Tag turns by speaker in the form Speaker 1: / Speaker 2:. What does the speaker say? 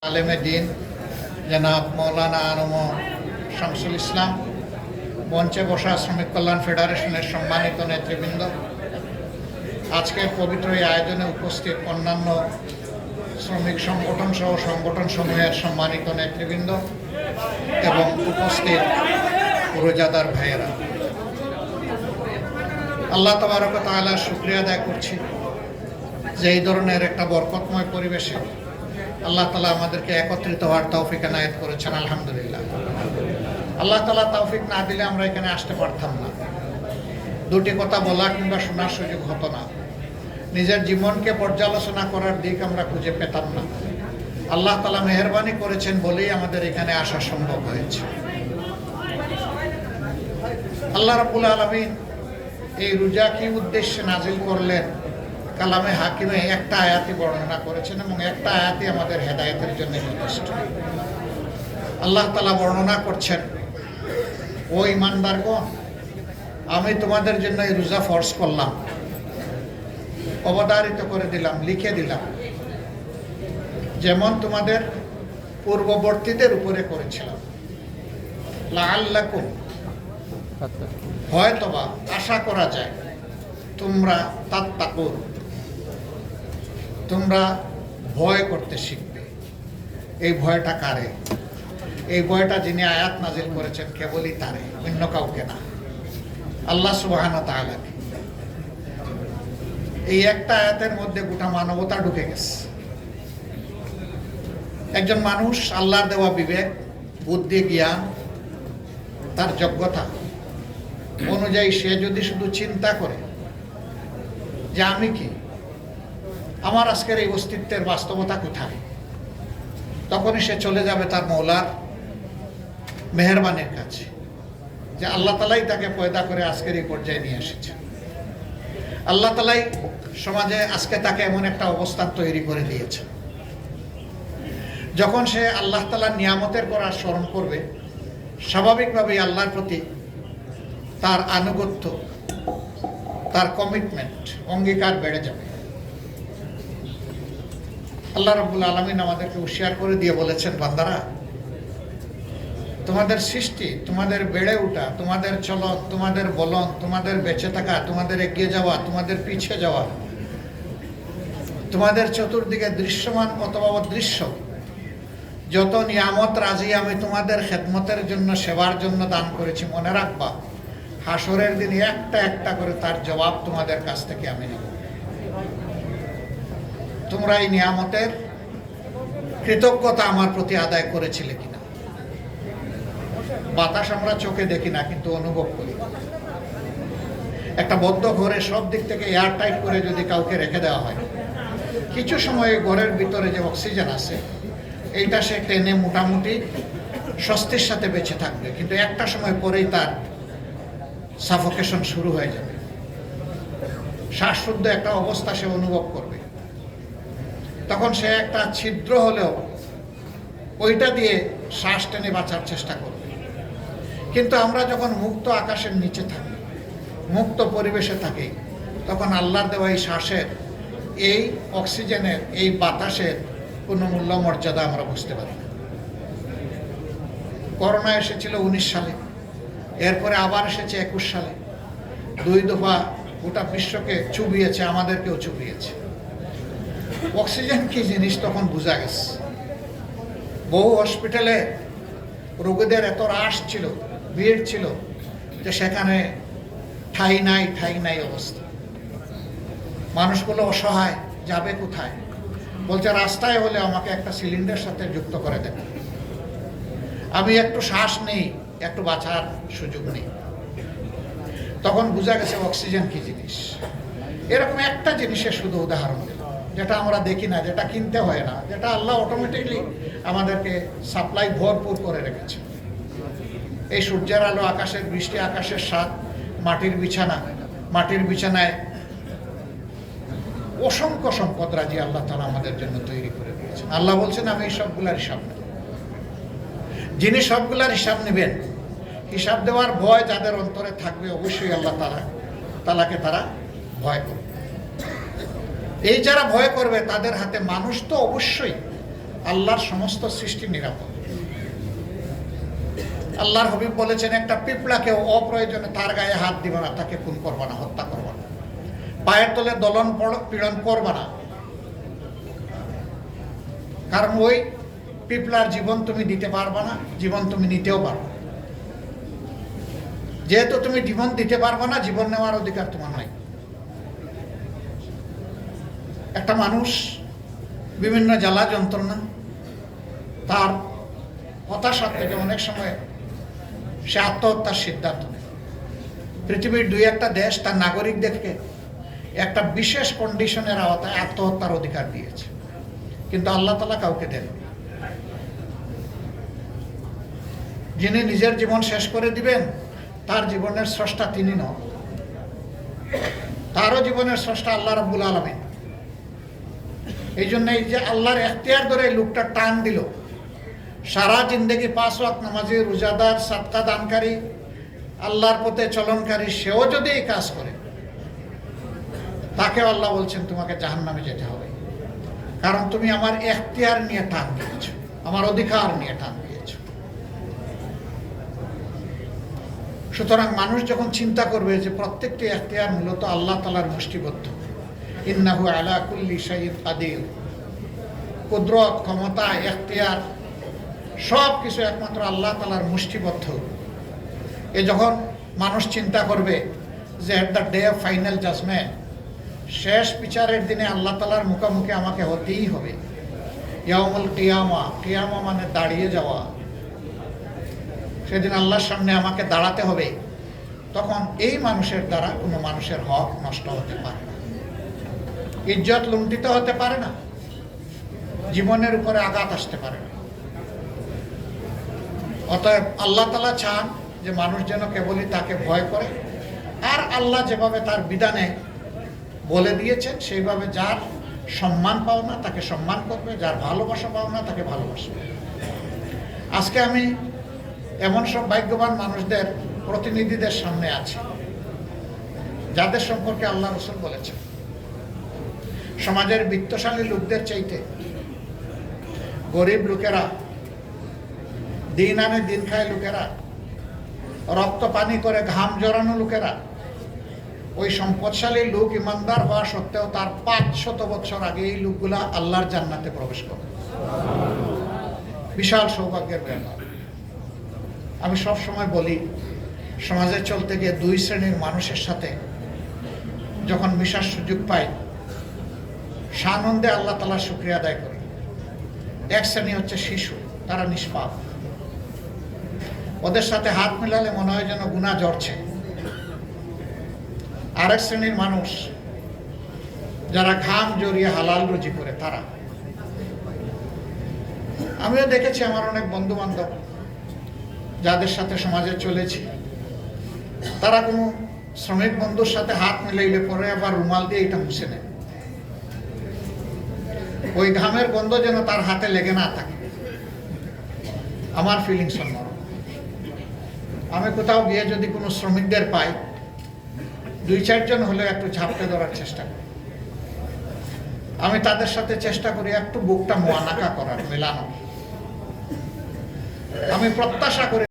Speaker 1: আলেমে দিন জনাব মৌলানা আনম শামসুল ইসলাম, মঞ্চে বসা শ্রমিক কল্যাণ ফেডারেশনের সম্মানিত নেতৃবৃন্দ, আজকের পবিত্র এই আয়োজনে উপস্থিত অন্যান্য শ্রমিক সংগঠন সহ সংগঠন সমূহের সম্মানিত নেতৃবৃন্দ এবং উপস্থিত রোজাদার ভাইয়েরা, আল্লাহ তাবারক ওয়া তাআলার শুকরিয়া আদায় করছি যে এই ধরনের একটা বরকতময় পরিবেশে আল্লাহ তাআলা আমাদেরকে একত্রিত হওয়ার তৌফিক এনায়েত করেছেন। আলহামদুলিল্লাহ। আল্লাহ তাআলা তৌফিক না দিলে আমরা এখানে আসতে পারতাম না, দুটি কথা বলা কিংবা শোনার সুযোগ হতো না, নিজের জীবনকে পর্যালোচনা করার দিক আমরা খুঁজে পেতাম না। আল্লাহ তাআলা মেহেরবানি করেছেন বলেই আমাদের এখানে আসা সম্ভব হয়েছে। আল্লাহ রাব্বুল আলামিন এই রোজা কি উদ্দেশ্যে নাজিল করলেন, কালামে হাকিমে একটা আয়াতই বর্ণনা করেছেন এবং একটা আয়াতই আমাদের হেদায়েতের জন্য যথেষ্ট। আল্লাহ তাআলা বর্ণনা করছেন, ও ঈমানদারগণ, আমি তোমাদের জন্য এই রোজা ফরজ করলাম, অবধারিত করে দিলাম, লিখে দিলাম, যেমন তোমাদের পূর্ববর্তীদের উপরে করেছিলাম। লাআল্লাকুম, হয়তোবা আশা করা যায় তোমরা তাত্তাকুন, তোমরা ভয় করতে শিখবে। এই ভয়টা কারে? এই ভয়টা যিনি আয়াত নাজিল করেছেন কেবলই তারে, অন্য কাউকে না, আল্লাহ সুবহানাহু ওয়া তাআলা। এই একটা আয়াতের মধ্যে গোটা মানবতা ঢুকে গেছে। একজন মানুষ আল্লাহর দেওয়া বিবেক, বুদ্ধি, জ্ঞান, তার যোগ্যতা অনুযায়ী সে যদি শুধু চিন্তা করে যে আমি কি, আমার আজকের এই অস্তিত্বের বাস্তবতা কোথায়, তখনই সে চলে যাবে তার মওলার মেহেরবানির কাছে, যে আল্লাহ তাআলাই তাকে পয়দা করে আজকের এই পর্যায়ে নিয়ে এসেছে। আল্লাহ তাআলাই সমাজে আজকে তাকে এমন একটা অবস্থান তৈরি করে দিয়েছে, যখন সে আল্লাহ তাআলার নিয়ামতের করার স্মরণ করবে, স্বাভাবিকভাবেই আল্লাহর প্রতি তার আনুগত্য, তার কমিটমেন্ট, অঙ্গীকার বেড়ে যাবে। আল্লাহ রাব্বুল আলামিন আমাদেরকে হুঁশিয়ার করে দিয়ে বলেছেন, বান্দারা, তোমাদের সৃষ্টি, তোমাদের বেড়ে ওঠা, তোমাদের চলন, তোমাদের বলন, তোমাদের বেঁচে থাকা, তোমাদের এগিয়ে যাওয়া, তোমাদের পিছিয়ে যাওয়া, তোমাদের চতুর্দিকে দৃশ্যমান অথবা অদৃশ্য যত নিয়ামত রাজি আমি তোমাদের খেদমতের জন্য, সেবার জন্য দান করেছি, মনে রাখবা হাসরের দিন একটা একটা করে তার জবাব তোমাদের কাছ থেকে আমি নেব। তোমরা এই নিয়ামতের কৃতজ্ঞতা আমার প্রতি আদায় করেছিলে কিনা? বাতাস আমরা চোখে দেখি না, কিন্তু অনুভব করি। একটা বদ্ধ ঘরে সব দিক থেকে এয়ার টাইট করে যদি কাউকে রেখে দেওয়া হয়, কিছু সময় ঘরের ভিতরে যে অক্সিজেন আছে এইটা সে টেনে মোটামুটি স্বস্তির সাথে বেঁচে থাকবে, কিন্তু একটা সময় পরেই তার সাফোকেশন শুরু হয়ে যাবে, শ্বাসরুদ্ধ একটা অবস্থা সে অনুভব করবে। তখন সে একটা ছিদ্র হলেও ওইটা দিয়ে শ্বাস টেনে বাঁচার চেষ্টা করবে। কিন্তু আমরা যখন মুক্ত আকাশের নিচে থাকি, মুক্ত পরিবেশে থাকি, তখন আল্লাহর দেওয়া এই শ্বাসের, এই অক্সিজেনের, এই বাতাসের কোনো মূল্য মর্যাদা আমরা বুঝতে পারি না। করোনা এসেছিল 19 সালে, এরপরে আবার এসেছে 21 সালে। দুই দফা গোটা বিশ্বকে চুবিয়েছে, আমাদেরকেও চুবিয়েছে। অক্সিজেন কি জিনিস তখন বোঝা গেছে। বহু হসপিটালে রোগীদের এত রাশ ছিল, ভিড় ছিল, যে সেখানে ঠাই নাই অবস্থা। মানুষগুলো অসহায়, যাবে কোথায়? বলছে রাস্তায় হলে আমাকে একটা সিলিন্ডার সাথে যুক্ত করে দেবে, আমি একটু শ্বাস নেই, একটু বাঁচার সুযোগ নেই। তখন বোঝা গেছে অক্সিজেন কি জিনিস। এরকম একটা জিনিসের শুধু উদাহরণ দিল, যেটা আমরা দেখি না, যেটা কিনতে হয় না, যেটা আল্লাহ অটোমেটিকলি আমাদেরকে সাপ্লাই ভরপুর করে রেখেছে। এই সূর্যের আলো, আকাশের বৃষ্টি, আকাশের স্বাদ, মাটির বিছানা, মাটির বিছানায় অসংখ্য সম্পদ রাজি আল্লাহ তাআলা আমাদের জন্য তৈরি করে দিয়েছেন। আল্লাহ বলছেন, আমি এই সবগুলার হিসাব নেব। যিনি সবগুলার হিসাব নেবেন, হিসাব দেওয়ার ভয় যাদের অন্তরে থাকবে, অবশ্যই আল্লাহ তাআলাকে তারা ভয় করবে। এই যারা ভয় করবে তাদের হাতে মানুষ তো অবশ্যই আল্লাহর সমস্ত সৃষ্টি নিরাপদ। আল্লাহর হাবিব বলেছেন, একটা পিঁপড়াকেও অপ্রয়োজনে তার গায়ে হাত দিবে না, তাকে খুন করবে না, হত্যা করবে না, পায়ের তলে দলন পীড়ন করবে না। কারণ ওই পিঁপড়ার জীবন তুমি দিতে পারবে না, জীবন তুমি নিতেও পারবে না। যেহেতু তুমি জীবন দিতে পারবে না, জীবন নেওয়ার অধিকার তোমার নাই। একটা মানুষ বিভিন্ন জ্বালা যন্ত্রণা, তার হতাশার থেকে অনেক সময় সে আত্মহত্যার সিদ্ধান্ত নেয়। পৃথিবীর 2-1টা দেশ তার নাগরিকদেরকে একটা বিশেষ কন্ডিশনের আওতায় আত্মহত্যার অধিকার দিয়েছে, কিন্তু আল্লাহ তাআলা কাউকে দেন। যিনি নিজের জীবন শেষ করে দিবেন, তার জীবনের স্রষ্টা তিনি নন, তারও জীবনের স্রষ্টা আল্লাহ রাব্বুল আলামিন। এই জন্য এই যে আল্লাহর এখতিয়ার ধরে লোকটা টান দিল, সারা জিন্দগি 5 ওয়াক্ত নামাজি, রোজাদার, সাদকা দানকারী, আল্লাহর পথে চলনকারী, সেও যদি এই কাজ করে, তাকে আল্লাহ বলছেন তোমাকে জাহান্নামে যেতে হবে। কারণ তুমি আমার এখতিয়ার নিয়ে টান দিয়েছ, আমার অধিকার নিয়ে টান দিয়েছ। সুতরাং মানুষ যখন চিন্তা করবে যে প্রত্যেকটি এখতিয়ার মূলত আল্লাহ তাআলার মুষ্টিবদ্ধ, ইন্নাহু আলা কুল্লি শাইইন কাদির, কুদরত, ক্ষমতা, এখতিয়ার সব কিছু একমাত্র আল্লাহ তাআলার মুষ্টিবদ্ধ। এ যখন মানুষ চিন্তা করবে যে at the day of final judgement, শেষ বিচারের দিনে আল্লাহ তাআলার মুখোমুখি আমাকে হতেই হবে, ইয়াউমুল কিয়ামা, কিয়ামা মানে দাঁড়িয়ে যাওয়া, সেদিন আল্লাহর সামনে আমাকে দাঁড়াতে হবে, তখন এই মানুষের দ্বারা কোনো মানুষের হক নষ্ট হতে পারে না, ইজ্জত লুণ্ঠিত হতে পারে না, জীবনের উপরে আঘাত আসতে পারে না। অতএব আল্লাহ তাআলা চান যে মানুষ যেন কেবলই তাকে ভয় করে, আর আল্লাহ যেভাবে তার বিধানে বলে দিয়েছেন সেইভাবে যার সম্মান পাও না তাকে সম্মান করবে, যার ভালোবাসা পাও না তাকে ভালোবাসবে। আজকে আমি এমন সব ভাগ্যবান মানুষদের প্রতিনিধিদের সামনে আছি যাদের সম্পর্কে আল্লাহ রাসূল বলেছেন, সমাজের বিত্তশালী লোকদের চাইতে গরিব লোকেরা, দিন আনে দিন খায় লোকেরা, রক্ত পানি করে ঘাম জড়ানো লোকেরা, ওই সম্পদশালী লোক ইমানদার হওয়া সত্ত্বেও তার 500 বছর আগে এই লোকগুলা আল্লাহর জান্নাতে প্রবেশ করে। বিশাল সৌভাগ্যের ব্যাপার। আমি সব সময় বলি, সমাজে চলতে গিয়ে 2 শ্রেণীর মানুষের সাথে যখন মিশার সুযোগ পাই, সানন্দে আল্লাহ তাআলার শুকরিয়া আদায় করি। এক শ্রেণী হচ্ছে শিশু, তারা নিষ্পাপ, ওদের সাথে হাত মেলালে মনে হয় যেন গুনাহ ঝরছে। আরেক শ্রেণীর মানুষ যারা ঘাম জড়িয়ে হালাল রুজি করে, তারা। আমিও দেখেছি আমার অনেক বন্ধু বান্ধব যাদের সাথে সমাজে চলেছি, তারা কোনো শ্রমিক বন্ধুর সাথে হাত মিলাইলে পরে আবার রুমাল দিয়ে এটা মুছে নেয়, ওই ঘামের গন্ধ যেন তার হাতে লেগে না থাকে। আমার ফিলিংস অন্যরকম। আমি কোথাও গিয়ে যদি কোনো শ্রমিকদের পাই, 2-4 জন হলে একটু ঝাপটে ধরার চেষ্টা করি। আমি তাদের সাথে চেষ্টা করি একটু বুকটা মোয়ানাকা করার, মেলানো। আমি প্রত্যাশা করি